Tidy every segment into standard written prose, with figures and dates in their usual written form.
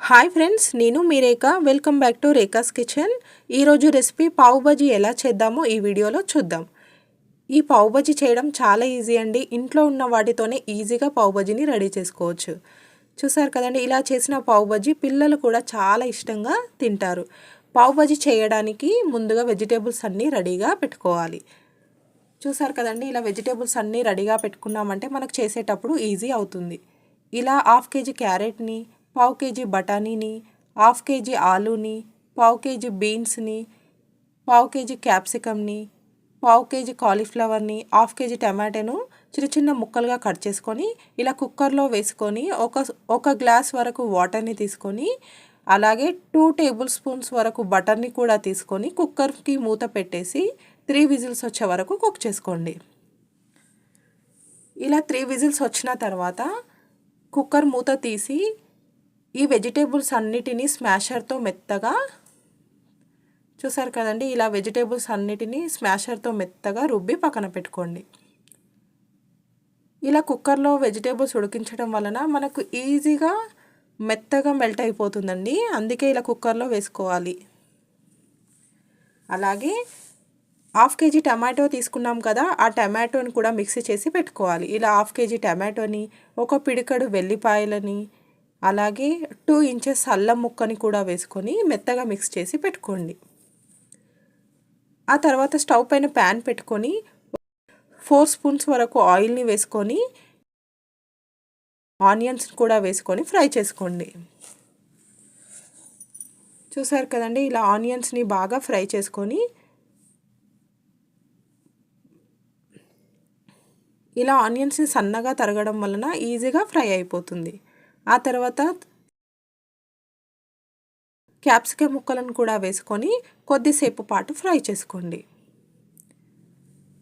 Hi friends, నేను మీ Rekha. Welcome back to Rekha's kitchen. ఈరోజు రెసిపీ పావు బజ్జీ ఎలా చేద్దామో ఈ వీడియోలో చూద్దాం. ఈ పావు బజ్జీ చేయడం చాలా ఈజీ అండి. ఇంట్లో ఉన్న వాటితోనే ఈజీగా పావు బజ్జీని రెడీ చేసుకోవచ్చు. చూసారు కదండి, ఇలా చేసిన పావు బజ్జీ పిల్లలు కూడా చాలా ఇష్టంగా తింటారు. పావు బజ్జీ చేయడానికి ముందుగా వెజిటేబుల్స్ అన్నీ రెడీగా పెట్టుకోవాలి. చూసారు కదండి, ఇలా వెజిటేబుల్స్ అన్నీ రెడీగా పెట్టుకున్నామంటే మనకు చేసేటప్పుడు ఈజీ అవుతుంది. ఇలా 1/2 kg క్యారెట్ని, పావు కేజీ బఠానీని, 1/2 kg ఆలూని, పావు కేజీ బీన్స్ని, పావు కేజీ క్యాప్సికమ్ని, పావు కేజీ కాలీఫ్లవర్ని, 1/2 kg టమాటాను చిన్న చిన్న ముక్కలుగా కట్ చేసుకొని ఇలా కుక్కర్లో వేసుకొని ఒక గ్లాస్ వరకు వాటర్ని తీసుకొని అలాగే 2 టేబుల్ స్పూన్స్ వరకు బటర్ని కూడా తీసుకొని కుక్కర్కి మూత పెట్టేసి 3 విజిల్స్ వచ్చే వరకు కుక్ చేసుకోండి. ఇలా 3 విజిల్స్ వచ్చిన తర్వాత కుక్కర్ మూత తీసి ఈ వెజిటేబుల్స్ అన్నిటినీ స్మాషర్తో మెత్తగా, చూసారు కదండి, ఇలా వెజిటేబుల్స్ అన్నిటినీ స్మాషర్తో మెత్తగా రుబ్బి పక్కన పెట్టుకోండి. ఇలా కుక్కర్లో వెజిటేబుల్స్ ఉడికించడం వలన మనకు ఈజీగా మెత్తగా మెల్ట్ అయిపోతుందండి. అందుకే ఇలా కుక్కర్లో వేసుకోవాలి. అలాగే 1/2 kg టమాటో తీసుకున్నాం కదా, ఆ టమాటోని కూడా మిక్సీ చేసి పెట్టుకోవాలి. ఇలా 1/2 kg టమాటోని, ఒక పిడికడు వెల్లిపాయలని, అలాగే 2 ఇంచెస్ అల్లం ముక్కని కూడా వేసుకొని మెత్తగా మిక్స్ చేసి పెట్టుకోండి. ఆ తర్వాత స్టవ్ పైన ప్యాన్ పెట్టుకొని 4 స్పూన్స్ వరకు ఆయిల్ని వేసుకొని ఆనియన్స్ కూడా వేసుకొని ఫ్రై చేసుకోండి. చూసారు కదండి, ఇలా ఆనియన్స్ని బాగా ఫ్రై చేసుకొని ఇలా ఆనియన్స్ని సన్నగా తరగడం వలన ఈజీగా ఫ్రై అయిపోతుంది. ఆ తర్వాత క్యాప్సికమ్ ముక్కలను కూడా వేసుకొని కొద్దిసేపు పాటు ఫ్రై చేసుకోండి.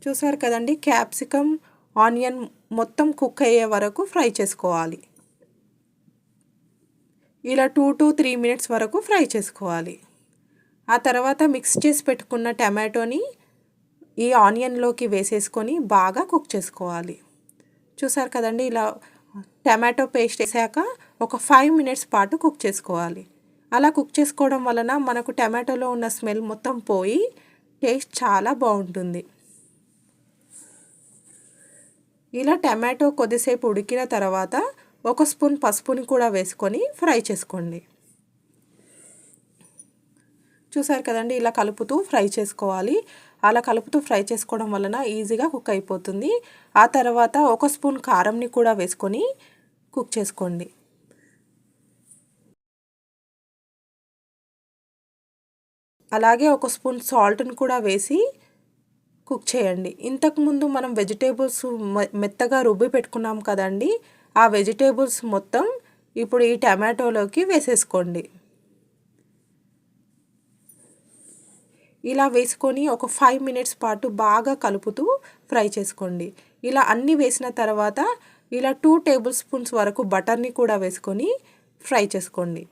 చూసారు కదండి, క్యాప్సికమ్ ఆనియన్ మొత్తం కుక్ అయ్యే వరకు ఫ్రై చేసుకోవాలి. ఇలా 2 to 3 మినిట్స్ వరకు ఫ్రై చేసుకోవాలి. ఆ తర్వాత మిక్స్ చేసి పెట్టుకున్న టమాటోని ఈ ఆనియన్లోకి వేసేసుకొని బాగా కుక్ చేసుకోవాలి. చూసారు కదండి, ఇలా టమాటో పేస్ట్ వేసాక ఒక 5 మినిట్స్ పాటు కుక్ చేసుకోవాలి. అలా కుక్ చేసుకోవడం వలన మనకు టమాటోలో ఉన్న స్మెల్ మొత్తం పోయి టేస్ట్ చాలా బాగుంటుంది. ఇలా టమాటో కొద్దిసేపు ఉడికిన తర్వాత 1 స్పూన్ పసుపుని కూడా వేసుకొని ఫ్రై చేసుకోండి. చూసారు కదండి, ఇలా కలుపుతూ ఫ్రై చేసుకోవాలి. అలా కలుపుతూ ఫ్రై చేసుకోవడం వలన ఈజీగా కుక్ అయిపోతుంది. ఆ తర్వాత 1 స్పూన్ కారంని కూడా వేసుకొని కుక్ చేసుకోండి. అలాగే 1 స్పూన్ సాల్ట్ని కూడా వేసి కుక్ చేయండి. ఇంతకుముందు మనం వెజిటేబుల్స్ మెత్తగా రుబ్బి పెట్టుకున్నాం కదండి, ఆ వెజిటేబుల్స్ మొత్తం ఇప్పుడు ఈ టమాటోలోకి వేసేసుకోండి. ఇలా వేసుకొని ఒక 5 మినిట్స్ పాటు బాగా కలుపుతూ ఫ్రై చేసుకోండి. ఇలా అన్నీ వేసిన తర్వాత ఇలా 2 టేబుల్ స్పూన్స్ వరకు బటర్ని కూడా వేసుకొని ఫ్రై చేసుకోండి.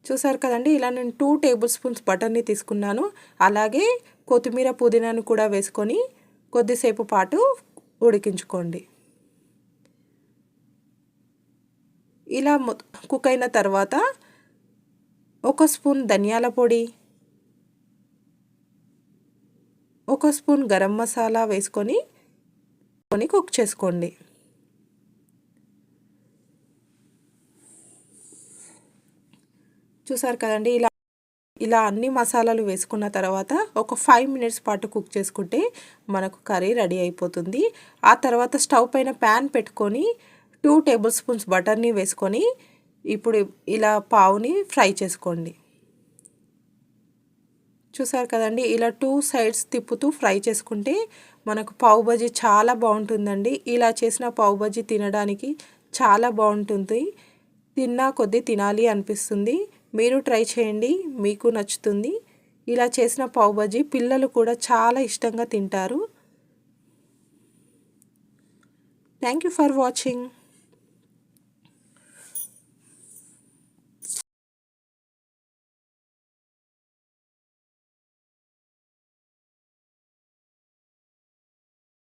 చూసారు కదండి, ఇలా నేను 2 టేబుల్ స్పూన్స్ బటర్ని తీసుకున్నాను. అలాగే కొత్తిమీర పుదీనాను కూడా వేసుకొని కొద్దిసేపు పాటు ఉడికించుకోండి. ఇలా కుక్ అయిన తర్వాత 1 స్పూన్ ధనియాల పొడి, 1 స్పూన్ గరం మసాలా వేసుకొని కుక్ చేసుకోండి. చూసారు కదండి, ఇలా అన్ని మసాలాలు వేసుకున్న తర్వాత ఒక 5 మినిట్స్ పాటు కుక్ చేసుకుంటే మనకు కర్రీ రెడీ అయిపోతుంది. ఆ తర్వాత స్టవ్ పైన ప్యాన్ పెట్టుకొని 2 టేబుల్ స్పూన్స్ బటర్ని వేసుకొని ఇప్పుడు ఇలా పావుని ఫ్రై చేసుకోండి. చూసారు కదండి, ఇలా 2 సైడ్స్ తిప్పుతూ ఫ్రై చేసుకుంటే మనకు పావు బజ్జీ చాలా బాగుంటుందండి. ఇలా చేసిన పావు బజ్జీ తినడానికి చాలా బాగుంటుంది. తిన్నా కొద్దీ తినాలి అనిపిస్తుంది. మీరు ట్రై చేయండి, మీకు నచ్చుతుంది. ఇలా చేసిన పావు బజ్జీ పిల్లలు కూడా చాలా ఇష్టంగా తింటారు. Thank you for watching.